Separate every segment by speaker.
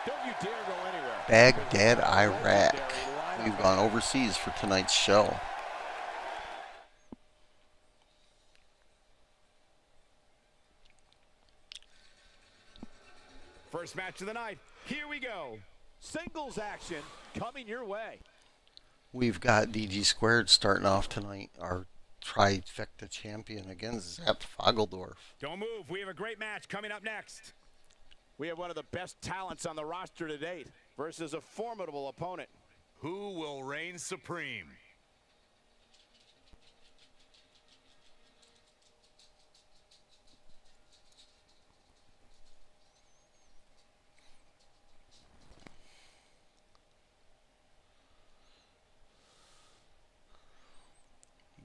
Speaker 1: Don't you dare go anywhere.
Speaker 2: Baghdad, Iraq. We've gone overseas for tonight's show.
Speaker 1: First match of the night. Here we go. Singles action coming your way.
Speaker 2: We've got DG Squared starting off tonight, our trifecta champion against Zap Fogldorf.
Speaker 1: Don't move. We have a great match coming up next. We have one of the best talents on the roster to date versus a formidable opponent.
Speaker 3: Who will reign supreme?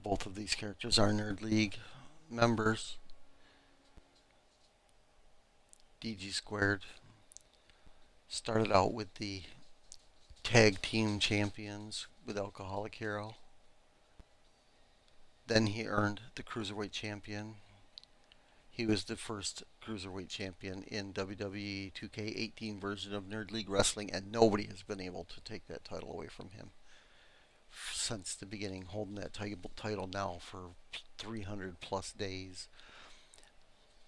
Speaker 2: Both of these characters are Nerd League members. DG Squared started out with the tag team champions with Alcoholic Hero. Then he earned the Cruiserweight champion. He was the first Cruiserweight champion in WWE 2K18 version of Nerd League Wrestling, and nobody has been able to take that title away from him since the beginning, holding that title now for 300 plus days.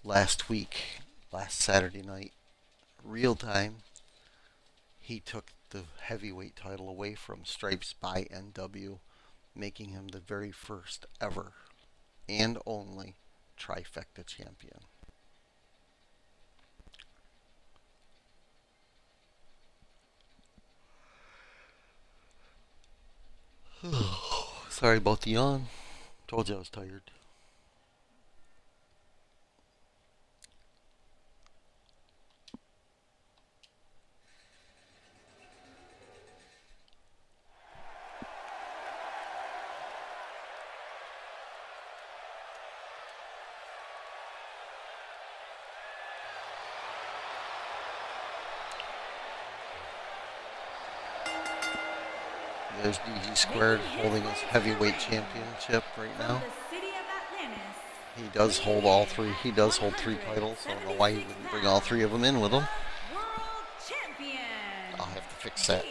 Speaker 2: Last Saturday night, real time, he took the heavyweight title away from Stripes by NW, making him the very first ever and only trifecta champion. Sorry about the yawn. Told you I was tired. There's DG Squared holding his heavyweight championship right now. He does hold all three. He does hold three titles. I don't know why he wouldn't bring all three of them in with him. I'll have to fix that.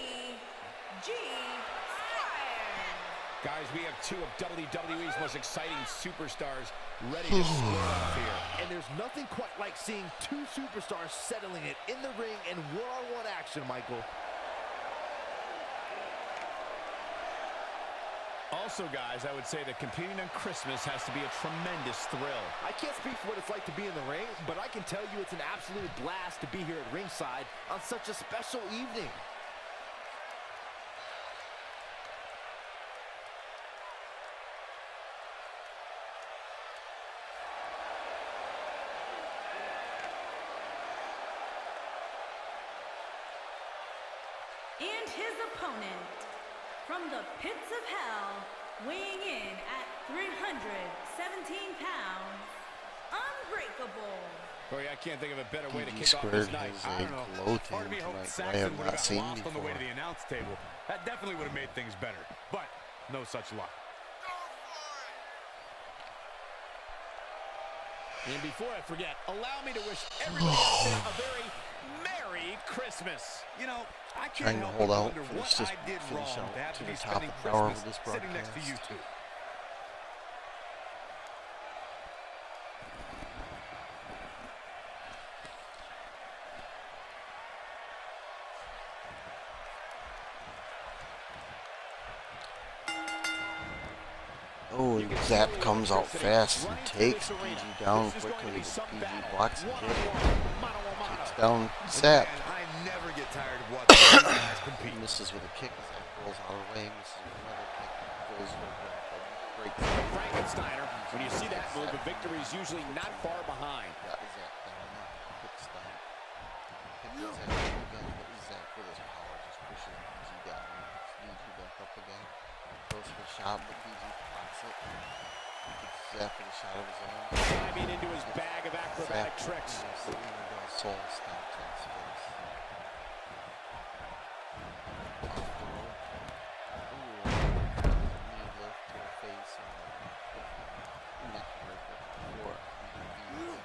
Speaker 1: Guys, we have two of WWE's most exciting superstars ready to square off here.
Speaker 4: And there's nothing quite like seeing two superstars settling it in the ring in one-on-one action, Michael.
Speaker 1: Also, guys, I would say that competing on Christmas has to be a tremendous thrill.
Speaker 4: I can't speak for what it's like to be in the ring, but I can tell you it's an absolute blast to be here at ringside on such a special evening.
Speaker 5: And his opponent, from the pits of hell, weighing in at 317 pounds, Unbreakable.
Speaker 1: Boy, I can't think of a better way to
Speaker 2: DG
Speaker 1: kick off this
Speaker 2: Squared
Speaker 1: night.
Speaker 2: has
Speaker 1: I
Speaker 2: a
Speaker 1: don't know.
Speaker 2: glow
Speaker 1: Part of me
Speaker 2: team
Speaker 1: hoped
Speaker 2: tonight that I have
Speaker 1: Saxon would
Speaker 2: not
Speaker 1: have got
Speaker 2: seen
Speaker 1: lost on the way to
Speaker 2: before.
Speaker 1: the announce table. That definitely would have made things better, but no such luck. And before I forget, allow me to wish everybody out there a very Merry Christmas. You know, I can't
Speaker 2: Trying to
Speaker 1: help
Speaker 2: hold
Speaker 1: but
Speaker 2: out
Speaker 1: wonder
Speaker 2: for
Speaker 1: what
Speaker 2: this to
Speaker 1: I did wrong
Speaker 2: finish out
Speaker 1: to have
Speaker 2: to
Speaker 1: to
Speaker 2: the
Speaker 1: be
Speaker 2: top
Speaker 1: spending
Speaker 2: of the hour of
Speaker 1: Christmas
Speaker 2: this
Speaker 1: sitting next to you
Speaker 2: broadcast.
Speaker 1: two.
Speaker 2: Oh, and Zap comes out fast and takes DG down quickly. DG blocks the kick. Takes down Zap.
Speaker 4: I never get tired of watching these guys compete.
Speaker 2: Misses with a kick. Zap rolls out of the way. Misses with another kick. Goes for a break.
Speaker 1: Frankensteiner, when you see that move, the victory is usually not far behind.
Speaker 2: Got Zap down now. Hits down. Hits Zap again. But Zap with his power just pushes DG down. Hits DG back up again. Goes for a shot, but DG blocks it. Gets Zap with a shot of his own.
Speaker 1: Diving into his bag of acrobatic tricks.
Speaker 2: Soul stamps on his face. Off the rope. Ooh, knee lift to the face and neck breaker for DG.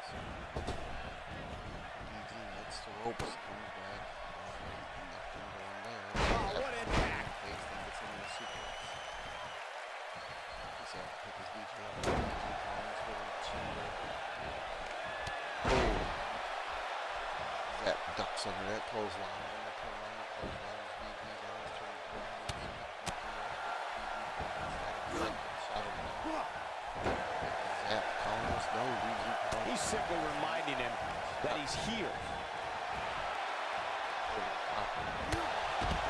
Speaker 2: DG hits the ropes, comes back. under that clothesline. And they turn around the clothesline. BG down, turn around. Shot him down. Zap counters. No, BG counters.
Speaker 1: He's simply reminding him that he's here.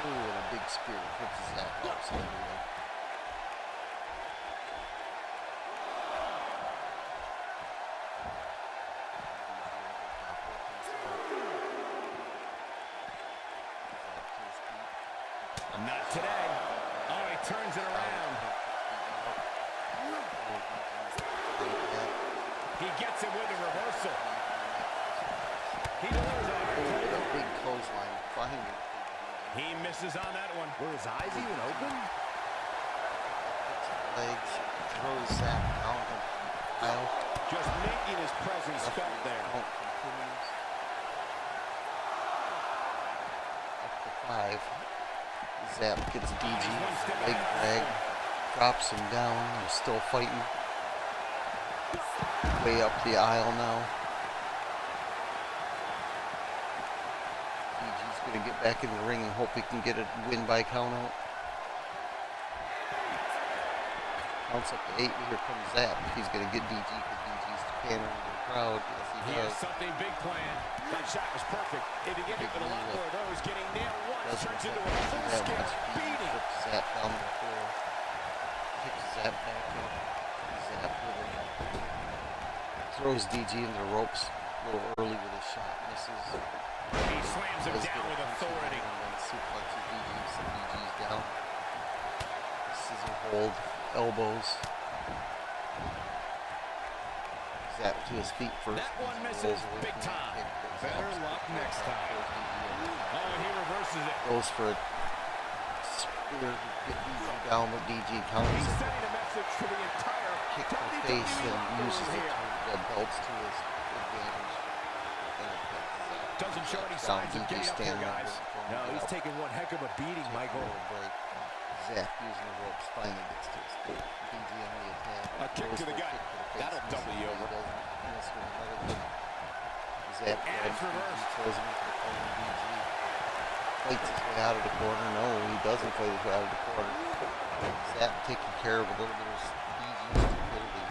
Speaker 2: Ooh, and a big spear puts Zap outside the ring.
Speaker 1: Not today. Oh, he turns it around. He gets it with a reversal. He delivers on it.
Speaker 2: A big clothesline behind him.
Speaker 1: He misses on that one.
Speaker 4: Were his eyes even open?
Speaker 2: Legs, throws Zap down the aisle.
Speaker 1: Just making his presence felt there.
Speaker 2: Count continues. Up to 5. Zap gets DG, leg drag, drops him down. They're still fighting. Way up the aisle now. DG's gonna get back in the ring and hope he can get a win by countout. Counts up to 8. Here comes Zap. He's gonna get DG because DG's pandering to the crowd. Yes,
Speaker 1: He has something big planned. That shot was perfect. If you get even a lot more of those, getting nailed once turns into a full-scale beating.
Speaker 2: Flips Zap down the floor. Kicks Zap back up. Zap with it. Throws DG into the ropes a little early with his shot. Misses.
Speaker 1: He slams him down with authority.
Speaker 2: And then suplexes DG, so DG's down. Scissor hold, elbows. Zap to his feet first.
Speaker 1: That one misses big time. Better luck next time. Oh, he reverses it.
Speaker 2: Goes for a spear to get DG down, but DG counters
Speaker 1: He's
Speaker 2: it.
Speaker 1: sending a message to the entire
Speaker 2: Kick to the face and uses it to belts to his advantage. And it pins Zap.
Speaker 1: Doesn't show any
Speaker 2: Down,
Speaker 1: signs of
Speaker 2: DG
Speaker 1: getting up here,
Speaker 2: standing
Speaker 1: guys.
Speaker 2: up.
Speaker 4: No, he's taking one heck of a beating, Michael.
Speaker 2: Break. Zap using the ropes finally gets to his feet. DG on the attack.
Speaker 1: A kick
Speaker 2: Goes
Speaker 1: to the
Speaker 2: for a
Speaker 1: gut.
Speaker 2: kick to the face.
Speaker 1: That'll double you over.
Speaker 2: Miss with another kick. Zap
Speaker 1: And
Speaker 2: grabs
Speaker 1: it's
Speaker 2: DG,
Speaker 1: reversed.
Speaker 2: throws him into the corner. DG fights his way out of the corner. No, he doesn't fight his way out of the corner. Zap taking care of a little bit of DG's stupidity.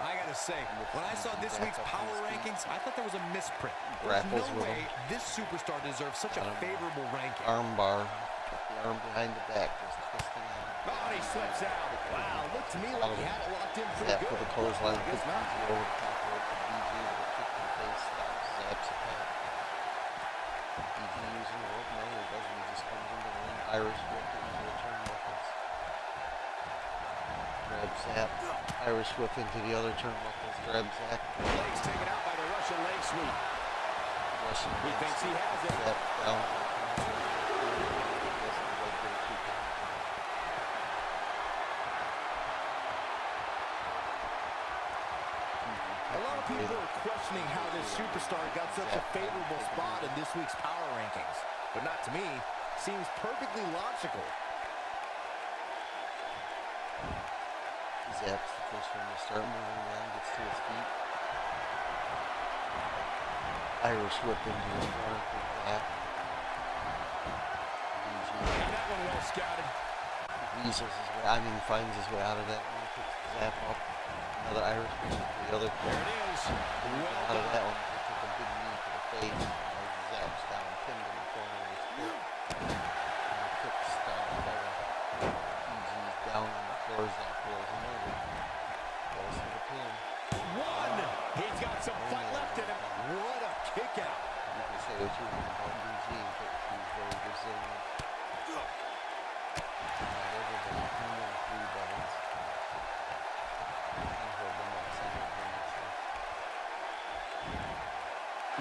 Speaker 6: I gotta say, when I saw this week's power rankings, I thought there was a misprint. There's
Speaker 2: Grapples
Speaker 6: no
Speaker 2: with
Speaker 6: way
Speaker 2: him.
Speaker 6: this superstar deserves such a favorable ranking.
Speaker 2: Arm bar. Got the arm behind the back, just twisting out.
Speaker 1: Oh, he slips out.
Speaker 4: Wow, looked to me like he had it locked in pretty
Speaker 2: Zap
Speaker 4: good.
Speaker 2: with a clothesline.
Speaker 4: I guess
Speaker 2: Puts
Speaker 4: not.
Speaker 2: DG over the top rope. DG with a kick to the face. Stops Zap's attack. DG using the rope. No, he doesn't. He just comes into the ring. Irish whip into the turnbuckles. Grabs Zap. Irish whip into the other turnbuckles. Grabs Zap.
Speaker 1: Legs taken out by the Russian leg sweep.
Speaker 2: Russian
Speaker 1: He
Speaker 2: leg
Speaker 1: thinks he
Speaker 2: sweep.
Speaker 1: has it.
Speaker 2: Zap down. Doesn't quite get a 2 count.
Speaker 4: A lot of people are questioning how this superstar got such a favorable spot in this week's power rankings. But not to me. Seems perfectly logical.
Speaker 2: Zap's the first one to start moving around, gets to his feet. Irish whip into the corner for Zap. DG
Speaker 1: And that one well scouted.
Speaker 2: weasels his way, finds his way out of that one, picks Zap up. Another Irish whip into the other
Speaker 1: There
Speaker 2: corner.
Speaker 1: it is. Well
Speaker 2: Out of
Speaker 1: done.
Speaker 2: that one, he took a big knee to the face. Zap's down, pinned in the corner with his foot. And the kick stopped there. DG's down on the floor, Zap rolls him over. Goes for the pin.
Speaker 1: One. He's got some fight left in him.
Speaker 4: What a kick out.
Speaker 2: You can say what you want about DG, but he's very resilient. Not everybody can win 3 belts. And hold them up simultaneously.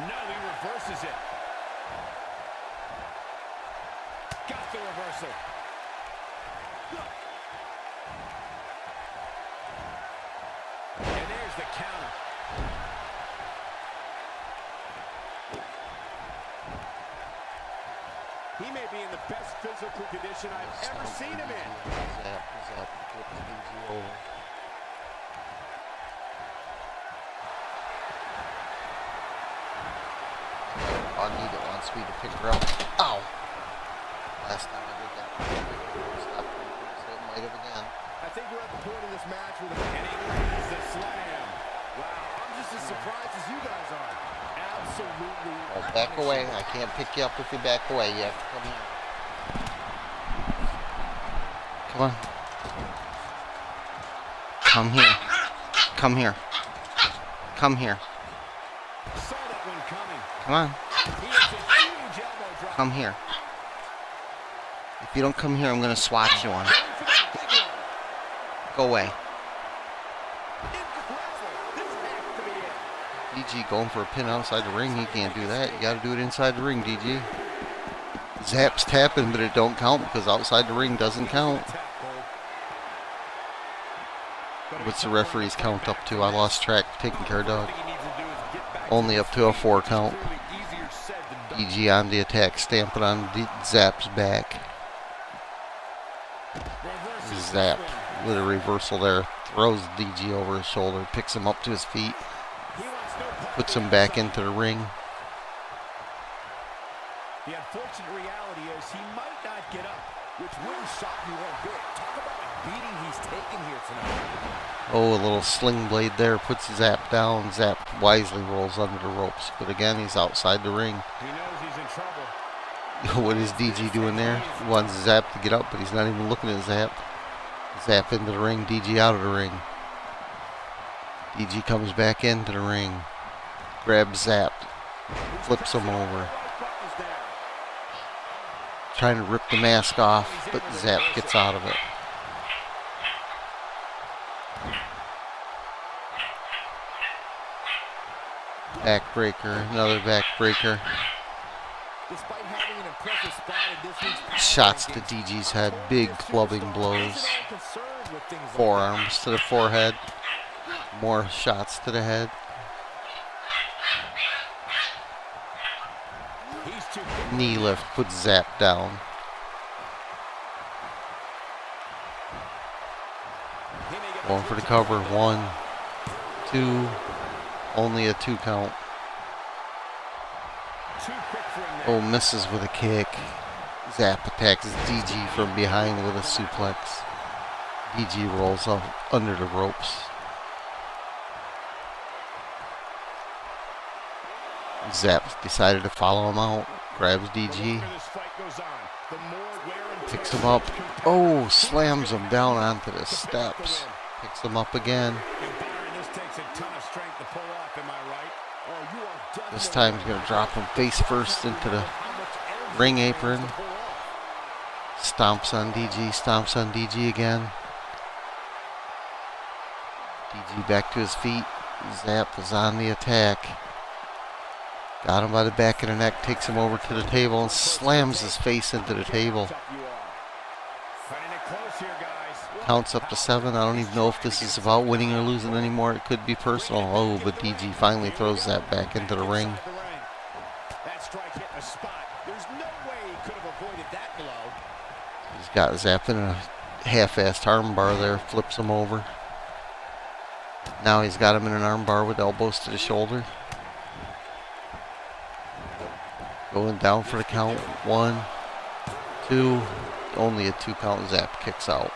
Speaker 1: No, he reverses it. Got the reversal. And there's the counter. He may be in the best physical condition I've ever seen him in.
Speaker 2: Zap flips DG over. Anita wants me to pick her up. Ow! Last time I did that, stopped me, so it might have again.
Speaker 4: I think we're at the point of this match where the
Speaker 1: And he lands the slam.
Speaker 4: wow, I'm just as surprised as you guys are. Absolutely.
Speaker 2: Oh, back away. I can't pick you up if you back away. You have to come here. Come on. Come here. Come here. Come here.
Speaker 1: Saw that one coming.
Speaker 2: Come on.
Speaker 1: He hits a huge elbow drop.
Speaker 2: Come here. If you don't come here, I'm going to swat you on.
Speaker 1: Going for that big one.
Speaker 2: Go away.
Speaker 1: Incredible. This has to be it.
Speaker 2: DG going for a pin outside the ring. He can't do that. You got to do it inside the ring, DG. Zap's tapping, but it don't count because outside the ring doesn't count. What's the referee's count up to? I lost track. Taking care of dog. Only up to a 4 count. DG on the attack, stamping on Zap's back. Zap with a reversal there. Throws DG over his shoulder. Picks him up to his feet. Puts him back into the ring.
Speaker 4: The unfortunate reality is he might not get up, which wouldn't shock me one bit. Talk about a beating he's taken here tonight.
Speaker 2: Oh, a little sling blade there. Puts Zap down. Zap wisely rolls under the ropes. But again, he's outside the ring.
Speaker 1: He knows he's in trouble.
Speaker 2: What is DG doing there? He wants Zap to get up, but he's not even looking at Zap. Zap into the ring. DG out of the ring. DG comes back into the ring. Grabs Zap. Flips him over. Trying to rip the mask off, but Zap gets out of it. Backbreaker, another backbreaker.
Speaker 4: Despite having an impressive spot in this week's power
Speaker 2: Shots to
Speaker 4: rankings,
Speaker 2: DG's head, big clubbing blows.
Speaker 4: isn't all concerned with things like
Speaker 2: Forearms to the forehead. More shots to the head.
Speaker 4: that. He's too big.
Speaker 2: Knee lift puts Zap down.
Speaker 1: He may get
Speaker 2: Going for the cover. 1, 2. Only a 2 count.
Speaker 1: too quick for him there.
Speaker 2: Oh, misses with a kick. Zap attacks DG from behind with a suplex. DG rolls up under the ropes. Zap decided to follow him out. Grabs
Speaker 1: The
Speaker 2: DG.
Speaker 1: longer this fight goes on, the more wear and
Speaker 2: Picks
Speaker 1: tear
Speaker 2: him up.
Speaker 1: compared
Speaker 2: Oh, slams him down onto the
Speaker 1: to pick up the
Speaker 2: steps.
Speaker 1: win.
Speaker 2: Picks him up again.
Speaker 1: And Byron, this takes a ton of strength to pull off, am I right?
Speaker 4: Oh, you are definitely
Speaker 2: This time he's going to drop him face first into the
Speaker 4: how much energy
Speaker 2: ring
Speaker 4: it takes
Speaker 2: apron.
Speaker 4: to pull off.
Speaker 2: Stomps on DG. Stomps on DG again. DG back to his feet. Zap is on the attack. Got him by the back of the neck. Takes him over to the table and slams his face into the table.
Speaker 1: Tough you are. Cutting it close here, guys.
Speaker 2: Counts up to 7. I don't even know if this is about winning or losing anymore. It could be personal. Oh, but DG finally throws that back into the ring.
Speaker 1: Inside the ring. That strike hit the spot. There's no way he could have avoided that blow.
Speaker 2: He's got Zap in a half-assed armbar there. Flips him over. Now he's got him in an armbar with elbows to the shoulder. Going down for the count. 1, 2. Only a 2 count. Zap kicks out.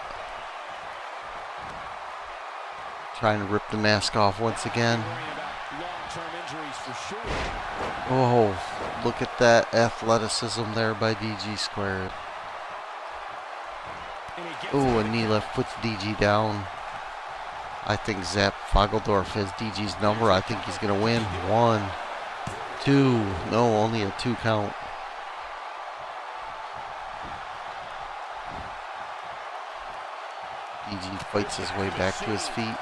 Speaker 2: Trying to rip the mask off once again.
Speaker 1: Worrying about long-term injuries for sure.
Speaker 2: Oh, look at that athleticism there by DG squared.
Speaker 1: And he gets
Speaker 2: Oh,
Speaker 1: it
Speaker 2: a knee lift puts DG down. I think Zap Fogldorf has DG's number. I think he's going to win. 1, 2. No, only a 2 count. DG fights his way back to his feet.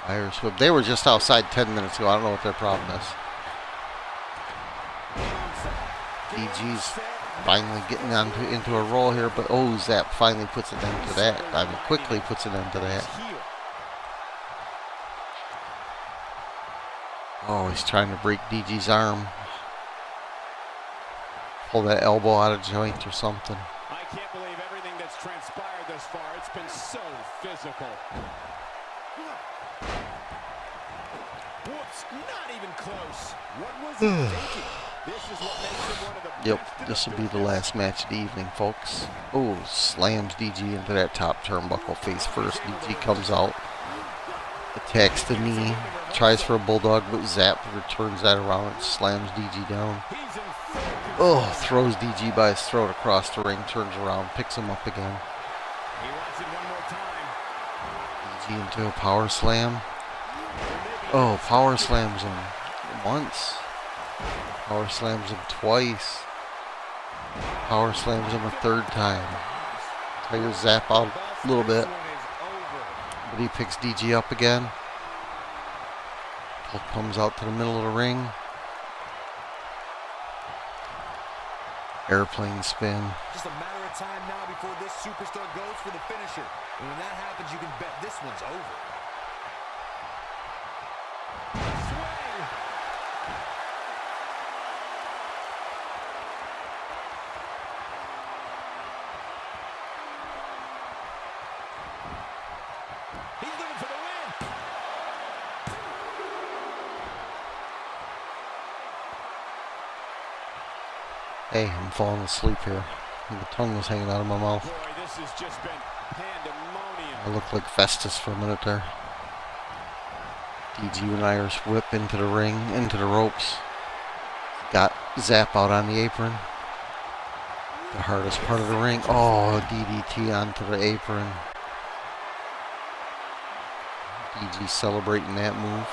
Speaker 2: Irish whip. They were just outside 10 minutes ago. I don't know what their problem is. DG's finally getting into a roll here, but oh, Zap finally puts an end to that. I mean, quickly puts an end to that. Oh, he's trying to break DG's arm. Pull that elbow out of joint or something.
Speaker 1: I can't believe everything that's transpired thus far. It's been so physical. Whoops. not even close. What was he thinking? This is what makes him one of the
Speaker 2: Yep,
Speaker 1: best in
Speaker 2: this will be the
Speaker 1: business.
Speaker 2: last match of the evening, folks. Oh, slams DG into that top turnbuckle face first. DG comes out, attacks the knee, tries for a bulldog, but Zap returns that around and slams DG down.
Speaker 1: He's in full control.
Speaker 2: Oh, throws DG by his throat across the ring, turns around, picks him up again.
Speaker 1: He wants it one more time.
Speaker 2: DG into a power slam. Oh, power slams him once. Power slams him twice. Power slams him a third time. Tires Zap out a little bit, but he picks DG up again. Comes out to the middle of the ring. Airplane spin.
Speaker 6: Just a matter of time now before this superstar goes for the finisher. And when that happens, you can bet this one's over.
Speaker 1: He's looking for the win.
Speaker 2: Hey, I'm falling asleep here. The tongue was hanging out of my mouth.
Speaker 1: Boy, this has just been pandemonium.
Speaker 2: I looked like Festus for a minute there. DG with an Irish whip into the ring, into the ropes. Got Zap out on the apron. The hardest part of the ring. Oh, DDT onto the apron. DG celebrating that move.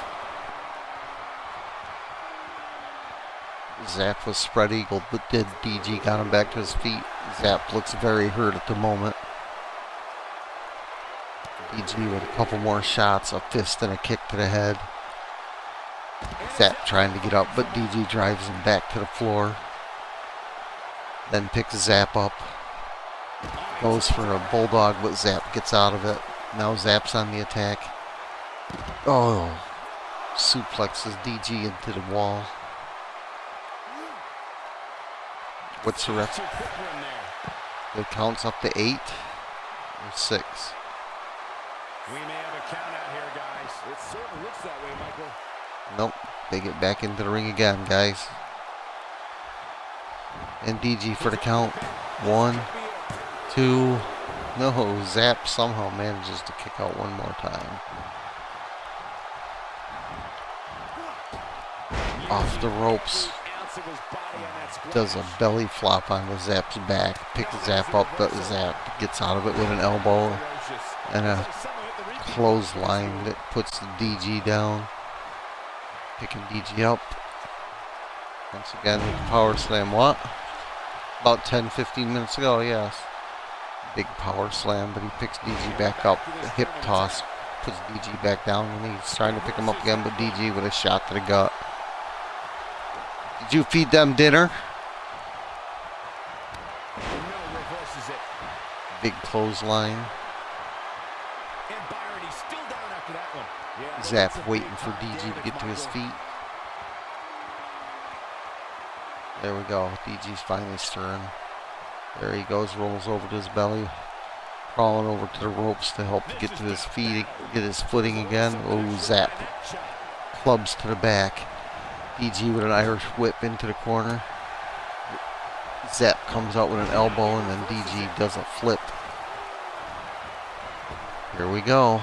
Speaker 2: Zap was spread eagled, but did DG got him back to his feet. Zap looks very hurt at the moment. DG with a couple more shots, a fist and a kick to the head. Zap trying to get up, but DG drives him back to the floor. Then picks Zap up. Goes for a bulldog, but Zap gets out of it. Now Zap's on the attack. Oh, suplexes DG into the wall. What's the ref? It counts up to 8 or 6.
Speaker 1: We may have a count out here, guys.
Speaker 4: It certainly looks that way, Michael.
Speaker 2: Nope, they get back into the ring again, guys. And DG for the count. 1, 2. No, Zap somehow manages to kick out one more time. Off the ropes. Does a belly flop onto Zap's back. Picks Zap up, but Zap gets out of it with an elbow and a clothesline that puts the DG down. Picking DG up. Once again with the power slam. What? About 10-15 minutes ago, yes. Big power slam, but he picks DG back up. The hip toss puts DG back down, and he's trying to pick him up again, but DG with a shot to the gut. Did you feed them dinner? Big clothesline. Zap waiting for DG to get to his feet. There we go. DG's finally stirring. There he goes, rolls over to his belly. Crawling over to the ropes to help get to his feet, get his footing again. Oh, Zap clubs to the back. DG with an Irish whip into the corner. Zap comes out with an elbow, and then DG does a flip. Here we go.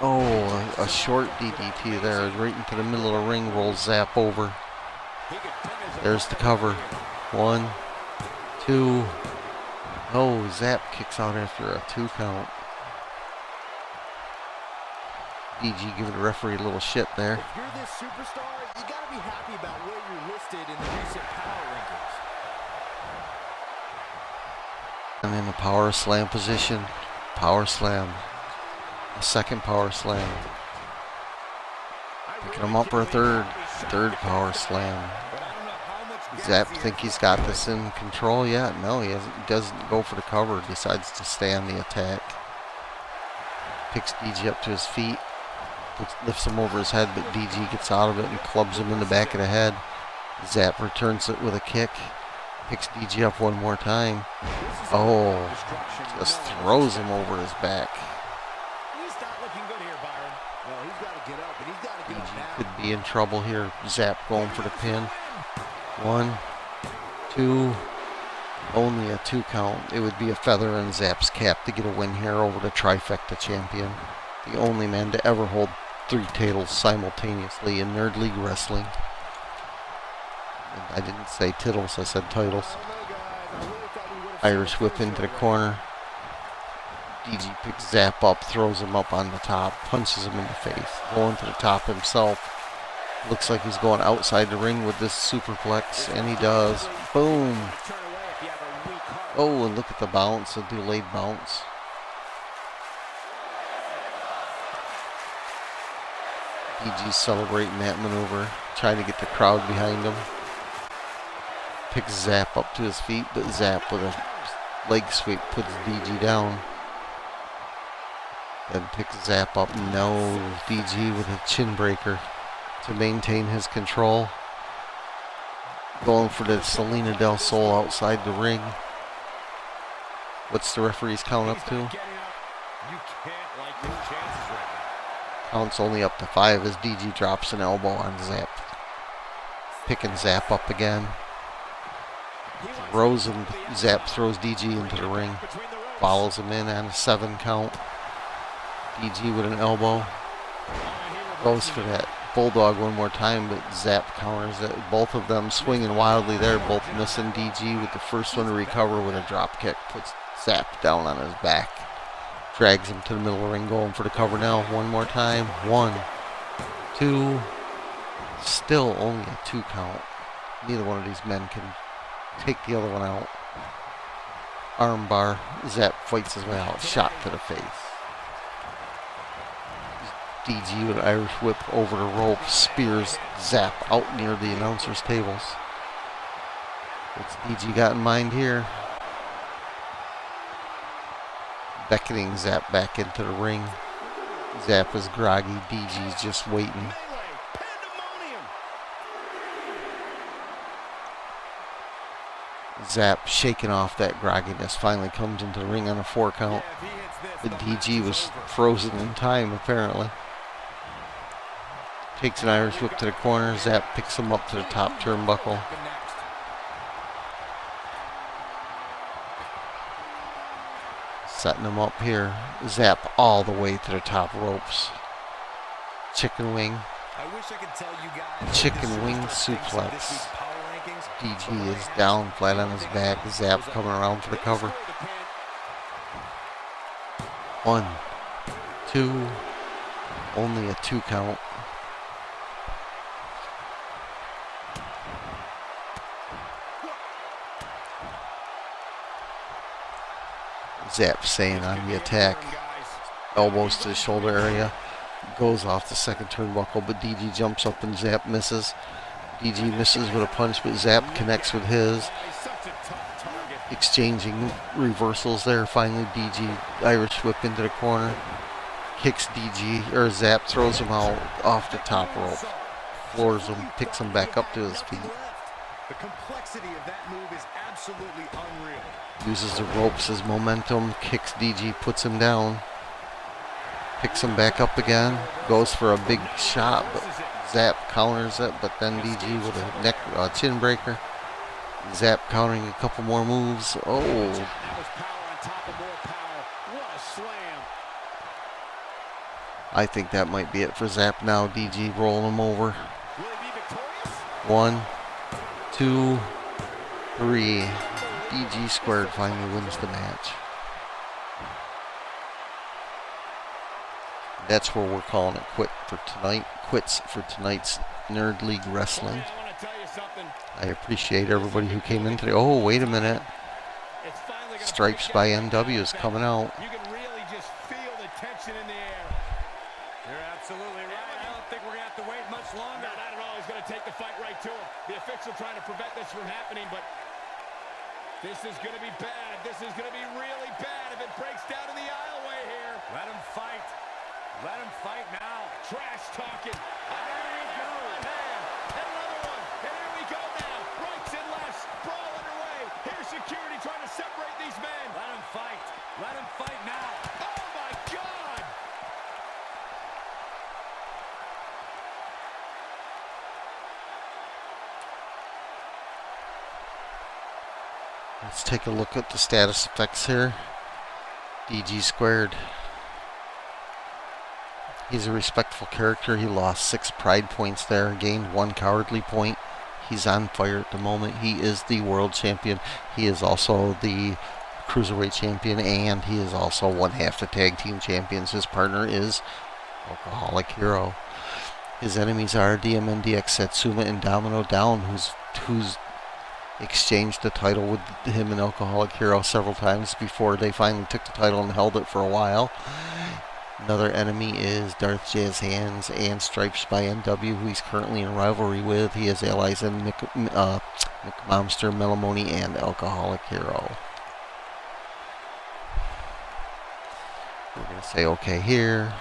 Speaker 2: Oh, a short DDT there, right into the middle of the ring, rolls Zap over. There's the cover. 1, 2. Oh, Zap kicks out after a 2 count. DG giving the referee a little shit there.
Speaker 4: If you're this superstar, you gotta be happy about where you're listed in the recent power rankings.
Speaker 2: And in the power slam position. Power slam. A second power slam. Picking him up for a third power slam. Zap think he's got this in control yet? No, he hasn't. He doesn't go for the cover. Decides to stay on the attack. Picks DG up to his feet. Lifts him over his head, but DG gets out of it and clubs him in the back of the head. Zap returns it with a kick. Picks DG up one more time. Oh, just throws him over his back.
Speaker 4: He's not looking good here, Byron. No, he's got to get up, and he's got to get up now.
Speaker 2: Could be in trouble here. Zap going for the pin. 1, 2, only a 2 count. It would be a feather in Zap's cap to get a win here over the trifecta champion. The only man to ever hold 3 titles simultaneously in Nerd League Wrestling. And I didn't say titles, I said titles. Irish whip into the corner. DG picks Zap up, throws him up on the top, punches him in the face. Going to the top himself. Looks like he's going outside the ring with this superplex, and he does. Boom! Oh, and look at the bounce, a delayed bounce. DG's celebrating that maneuver, trying to get the crowd behind him. Picks Zap up to his feet, but Zap with a leg sweep puts DG down. Then picks Zap up. No, DG with a chin breaker to maintain his control. Going for the Selena Del Sol outside the ring. What's the referee's count up to? Count's only up to 5 as DG drops an elbow on Zap. Picking Zap up again. Throws him. Zap throws DG into the ring. Follows him in on a 7 count. DG with an elbow. Goes for that bulldog one more time, but Zap counters it. Both of them swinging wildly there, both missing. DG with the first one to recover with a drop kick. Puts Zap down on his back. Drags him to the middle of the ring, going for the cover now. One more time. 1, 2. Still only a 2 count. Neither one of these men can take the other one out. Armbar. Zap fights his way out. Shot to the face. DG with an Irish whip over the rope. Spears Zap out near the announcers' tables. What's DG got in mind here? Beckoning Zap back into the ring. Zap is groggy. DG's just waiting. Zap shaking off that grogginess. Finally comes into the ring on a 4 count. But DG was frozen in time apparently. Takes an Irish whip to the corner. Zap picks him up to the top turnbuckle. Setting him up here. Zap all the way to the top ropes. Chicken wing. Chicken wing suplex. DG is down flat on his back. Zap coming around for the cover. 1, 2. Only a 2 count. Zap staying on the attack. Elbows to the shoulder area. Goes off the second turnbuckle, but DG jumps up and Zap misses. DG misses with a punch, but Zap connects with his. Exchanging reversals there. Finally, DG Irish whip into the corner. Kicks DG, or Zap throws him out off the top rope. Floors him, picks him back up to his feet.
Speaker 3: The complexity of that move is absolutely unreal.
Speaker 2: Uses the ropes as momentum, kicks DG, puts him down. Picks him back up again, goes for a big shot, but Zap counters it, but then DG with a chin breaker. Zap countering a couple more moves. Oh. I think that might be it for Zap now. DG rolling him over. 1, 2, 3. DG squared finally wins the match. That's where we're calling it quits for tonight's Nerd League Wrestling. I appreciate everybody who came in today. Oh, wait a minute. Stripes by NW is coming out.
Speaker 1: You can really just feel the tension in the air.
Speaker 6: You're absolutely right. I don't think we're going to have to wait much longer.
Speaker 1: Not at all. He's going to take the fight right to him. The official trying to prevent this from happening, but this is going to be bad. This is going to be really bad if it breaks down in the aisleway here.
Speaker 6: Let him fight. Let him fight now.
Speaker 1: Trash talking. There we go. Man. And another one. And here we go now. Rights and lefts. Brawl underway. Here's security trying to separate these men.
Speaker 6: Let him fight. Let him fight now.
Speaker 1: Oh, my God.
Speaker 2: Let's take a look at the status effects here. DG squared. He's a respectful character. He lost 6 pride points there, gained 1 cowardly point. He's on fire at the moment. He is the world champion. He is also the cruiserweight champion, and he is also one half the tag team champions. His partner is Alcoholic Hero. His enemies are DMNDX, Satsuma, and Domino Down, who's exchanged the title with him and Alcoholic Hero several times before they finally took the title and held it for a while. Another enemy is Darth Jazz Hands and Stripes by NW, who he's currently in rivalry with. He has allies in McMomster, Melamoni, and Alcoholic Hero. We're going to say okay here.